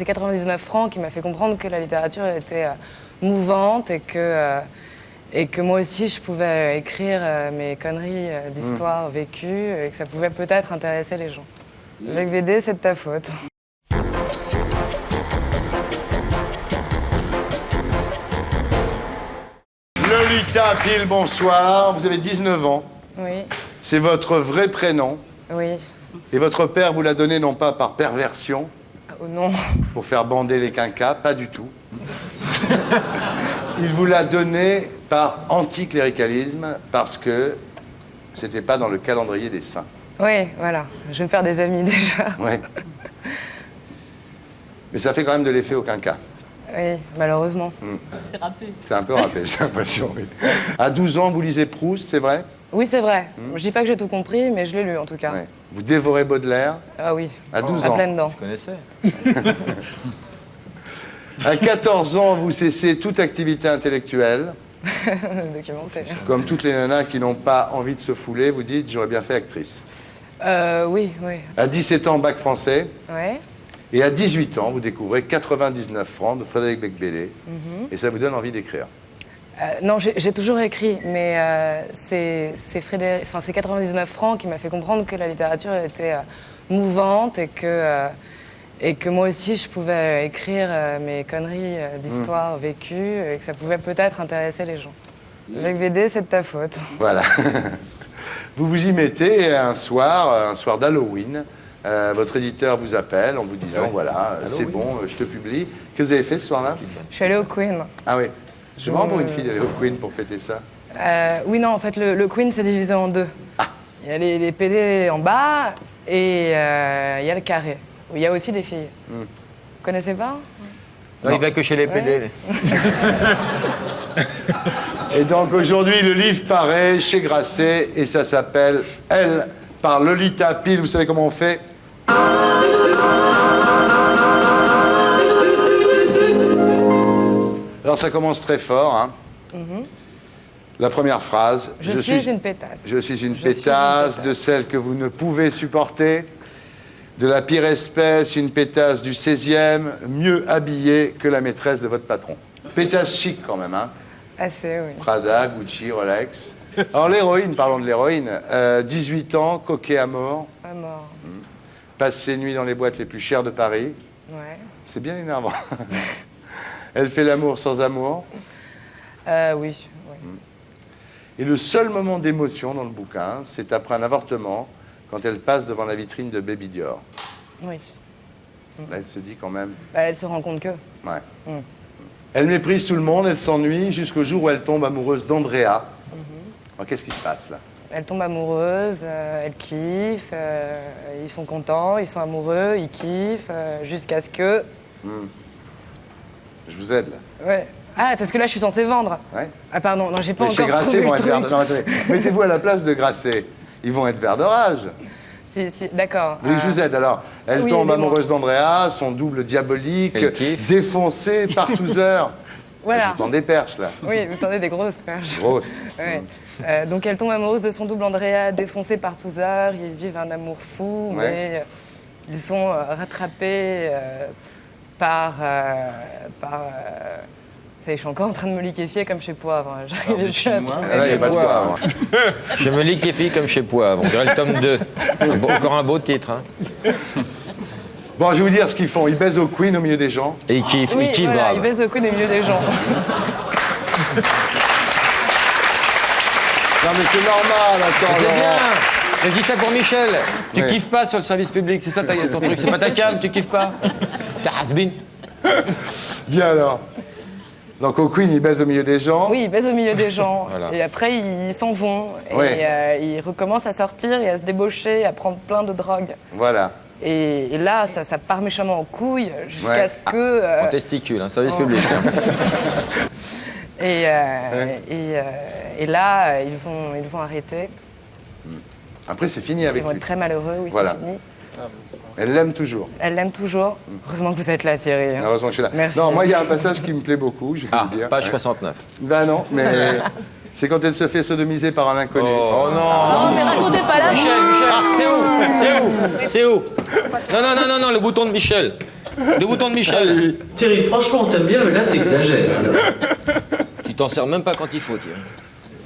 ces 99 francs qui m'a fait comprendre que la littérature était mouvante et que moi aussi je pouvais écrire mes conneries d'histoires vécues et que ça pouvait peut-être intéresser les gens. Avec BD, c'est de ta faute. Lolita Peel, bonsoir. Vous avez 19 ans. Oui, C'est votre vrai prénom. oui. Et votre père vous l'a donné non pas par perversion, Oh non. pour faire bander les quinquas, pas du tout. Il vous l'a donné par anticléricalisme, parce que c'était pas dans le calendrier des saints. Oui, voilà. Je vais me faire des amis déjà. Ouais. Mais ça fait quand même de l'effet au quinquas. Oui, malheureusement. C'est râpé. C'est un peu râpé, j'ai l'impression. Oui. À 12 ans, vous lisez Proust, c'est vrai? Oui, c'est vrai. Je dis pas que j'ai tout compris, mais je l'ai lu en tout cas. Ouais. Vous dévorez Baudelaire Ah oui. à 12 À ans. pleines dents. Je connaissais. À 14 ans, vous cessez toute activité intellectuelle. Documentaire. Comme toutes les nanas qui n'ont pas envie de se fouler, vous dites « j'aurais bien fait actrice Oui, oui. ». À 17 ans, bac français. Ouais. Et à 18 ans, vous découvrez 99 francs de Frédéric Becbédé. Et ça vous donne envie d'écrire. Non, j'ai toujours écrit, mais c'est 99 francs qui m'a fait comprendre que la littérature était mouvante et que moi aussi je pouvais écrire mes conneries d'histoires vécues et que ça pouvait peut-être intéresser les gens. Avec BD, c'est de ta faute. Voilà. Vous vous y mettez et un soir d'Halloween. Votre éditeur vous appelle en vous disant voilà, c'est bon, je te publie. Qu'est-ce que vous avez fait ce soir-là? Je suis allée au Queen. Ah oui. C'est marrant pour une fille d'aller au Queen pour fêter ça. Oui, non, en fait, le Queen, c'est divisé en deux. Il y a les PD en bas et il y a le carré, où il y a aussi des filles. Vous connaissez pas? Non, il va que chez les PD. Et donc aujourd'hui, le livre paraît chez Grasset et ça s'appelle Elle par Lolita Peel. Vous savez comment on fait? Alors ça commence très fort. Hein. La première phrase. Je suis une pétasse. Je suis une pétasse de celle que vous ne pouvez supporter. De la pire espèce, une pétasse du 16e, mieux habillée que la maîtresse de votre patron. Pétasse chic quand même, hein. Assez, oui. Prada, Gucci, Rolex. Alors l'héroïne, parlons de l'héroïne. 18 ans, coquet à mort, À mort. passe ses nuits dans les boîtes les plus chères de Paris. Ouais. C'est bien énervant. Elle fait l'amour sans amour. Oui. Et le seul moment d'émotion dans le bouquin, c'est après un avortement, quand elle passe devant la vitrine de Baby Dior. Oui. Là, elle se dit quand même... Bah, elle se rend compte que. Ouais. Elle méprise tout le monde, elle s'ennuie, jusqu'au jour où elle tombe amoureuse d'Andrea. Alors, qu'est-ce qui se passe, là? Elle tombe amoureuse, elle kiffe, ils sont contents, ils sont amoureux, ils kiffent, jusqu'à ce que... Je vous aide, là. Ouais. Ah, parce que là, je suis censée vendre. Ouais. Ah, pardon, non, j'ai pas Mais chez encore Grasset, trouvé ils vont le être verts... truc. Non, attendez. Mettez-vous à la place de Grasset. Ils vont être verts de rage. Si, d'accord. Oui, je vous aide. Alors, elle oui, tombe mais bon. amoureuse d'Andrea, son double diabolique, Elle kiffe. défoncé par tous heures. Voilà. Je vous tends des perches, là. Oui, vous tendez des grosses perches. Grosse. Ouais. Donc elle tombe amoureuse de son double Andrea, défoncé par tous heures, ils vivent un amour fou, Ouais. mais ils sont rattrapés par... Ça y est, je suis encore en train de me liquéfier comme chez Poivre. J'arrive plus à chinois. trouver. Ah, là, il n'y a pas de poivre. Je me liquéfie comme chez Poivre. On dirait le tome 2. Encore un beau titre. Hein. Bon, je vais vous dire ce qu'ils font. Ils baisent au Queen au milieu des gens. Et il kiffe, Oui, il kiffe voilà, grave. il baisse au cou des milieux des gens. Non, mais c'est normal, attends, C'est Laurent. bien. Mais je dis ça pour Michel. Tu Ouais. kiffes pas sur le service public, c'est ça ton truc. C'est pas ta cam, tu kiffes pas. T'as has-been. Bien alors. Donc au Queen, ils baisent au milieu des gens. Oui, ils baissent au milieu des gens. Voilà. Et après, ils s'en vont. Ouais. Et ils recommencent à sortir et à se débaucher, à prendre plein de drogue. Voilà. Et là, ça part méchamment en couille jusqu'à Ouais. ce que... En testicule, hein, service public. hein. Et là, ils vont arrêter. Après, c'est fini Ils avec vont lui. être très malheureux, oui, Voilà. c'est fini. Elle l'aime toujours. Elle l'aime toujours. Heureusement que vous êtes là, Thierry. hein. Heureusement que je suis là. Merci. Non, moi, il y a un passage qui me plaît beaucoup, je vais Ah, vous le dire. page Ouais. 69. Ben non, mais c'est quand elle se fait sodomiser par un inconnu. Oh non. Non, mais racontez pas la Michel, c'est où? C'est où? C'est où? Non, le bouton de Michel. Le bouton de Michel. Thierry, franchement, on t'aime bien, mais là, t'exagères. alors. Tu t'en sers même pas quand il faut, Thierry.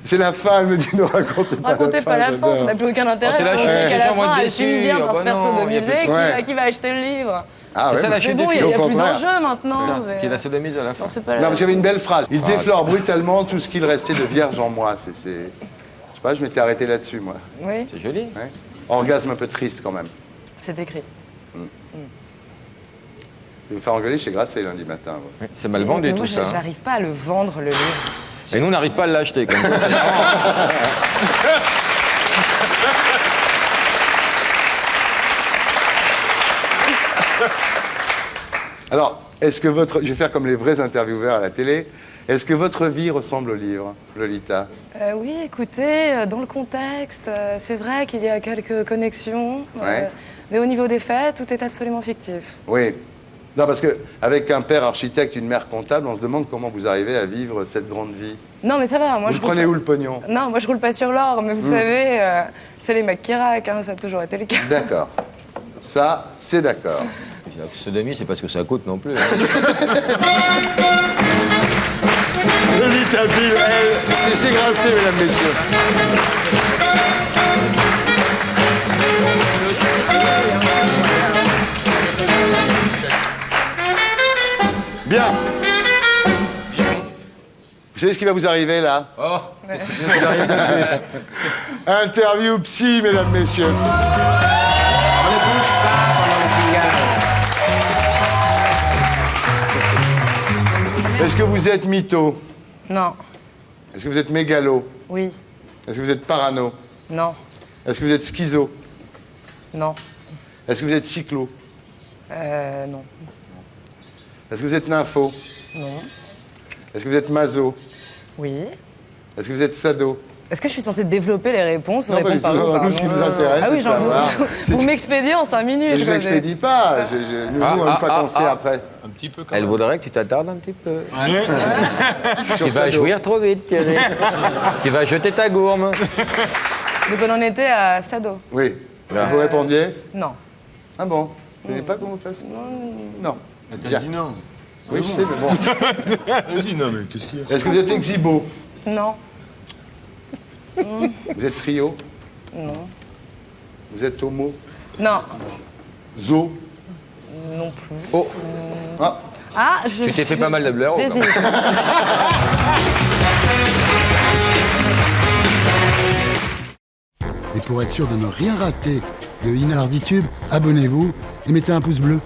C'est la fin, elle me dit ne racontez pas Racontez pas la fin, ça j'adore. n'a plus aucun intérêt. Oh, c'est la On chute, sait les qu'à la gens vont fin, être elle finit déçus. bien Ah par bah se faire non, il y a plus de- sodomiser. Ouais. Qui va acheter le livre? Ah, C'est ouais, ça, la mais C'est chute bon, des il au n'y a plus contraire. d'enjeu maintenant. Ça, qui la sodomise à la fin. Non, c'est pas Non, la... mais j'avais une belle phrase. Il déflore brutalement tout ce qu'il restait de vierge en moi. Je sais pas, je m'étais arrêté là-dessus, moi. Oui, C'est joli. Ouais. Orgasme un peu triste, quand même. c'est écrit. Je vais vous faire engueuler chez Grasset lundi matin. ouais. Oui, c'est mal vendu Mais tout moi, ça. hein. j'arrive pas à le vendre, le livre. Et nous, on n'arrive pas à l'acheter comme ça. C'est marrant. Alors, est-ce que votre... Je vais faire comme les vrais intervieweurs à la télé. Est-ce que votre vie ressemble au livre, Lolita? Oui, écoutez, dans le contexte, c'est vrai qu'il y a quelques connexions. Ouais. Mais au niveau des faits, tout est absolument fictif. Oui. Non, parce qu'avec un père architecte, une mère comptable, on se demande comment vous arrivez à vivre cette grande vie. Non, mais ça va. Moi, Vous je prenez roule où le pognon? pas... Non, moi, je roule pas sur l'or. Mais vous savez, c'est les mecs qui raquent. Hein, ça a toujours été le cas. D'accord. Ça, c'est d'accord. La sodomie, c'est pas ce que ça coûte non plus. hein. Lolita Bill, elle, c'est chez Grasset, mesdames, messieurs. Bien. Vous savez ce qui va vous arriver là? Oh, qu'est-ce qui nous arrive de plus? Interview psy, mesdames, messieurs. Est-ce que vous êtes mytho? Non. Est-ce que vous êtes mégalo? Oui. Est-ce que vous êtes parano? Non. Est-ce que vous êtes schizo? Non. Est-ce que vous êtes cyclo? Non. Est-ce que vous êtes nympho? Non. Est-ce que vous êtes maso? Oui. Est-ce que vous êtes sado? Est-ce que je suis censée développer les réponses ou Non, pas répondre du tout. par Non, vous, nous, ce qui pardon nous intéresse, Ah c'est oui, de genre, savoir. vous m'expédiez en 5 minutes. Mais je quoi, n'expédie pas. Nous, une fois qu'on sait après. Un petit peu quand Elle même. voudrait que tu t'attardes un petit peu. Sur Tu vas Sado. jouir trop vite, Thierry. Tu vas jeter ta gourme. Donc on en était à Sado. Oui. Vous répondiez? Non. Ah bon? Vous n'avez pas comment on fait ça? Non. Ah, t'as Bien. dit non. Oui, je sais, mais bon. Vas-y, non, mais qu'est-ce qu'il y a? Est-ce que vous êtes exhibo? Non. Vous êtes trio? Non. Vous êtes homo? Non. Zo? Non plus. Oh, Ah, Ah, je tu t'es fait pas mal de blaireaux. quand même. J'hésite. Et pour être sûr de ne rien rater de Inarditube, abonnez-vous et mettez un pouce bleu.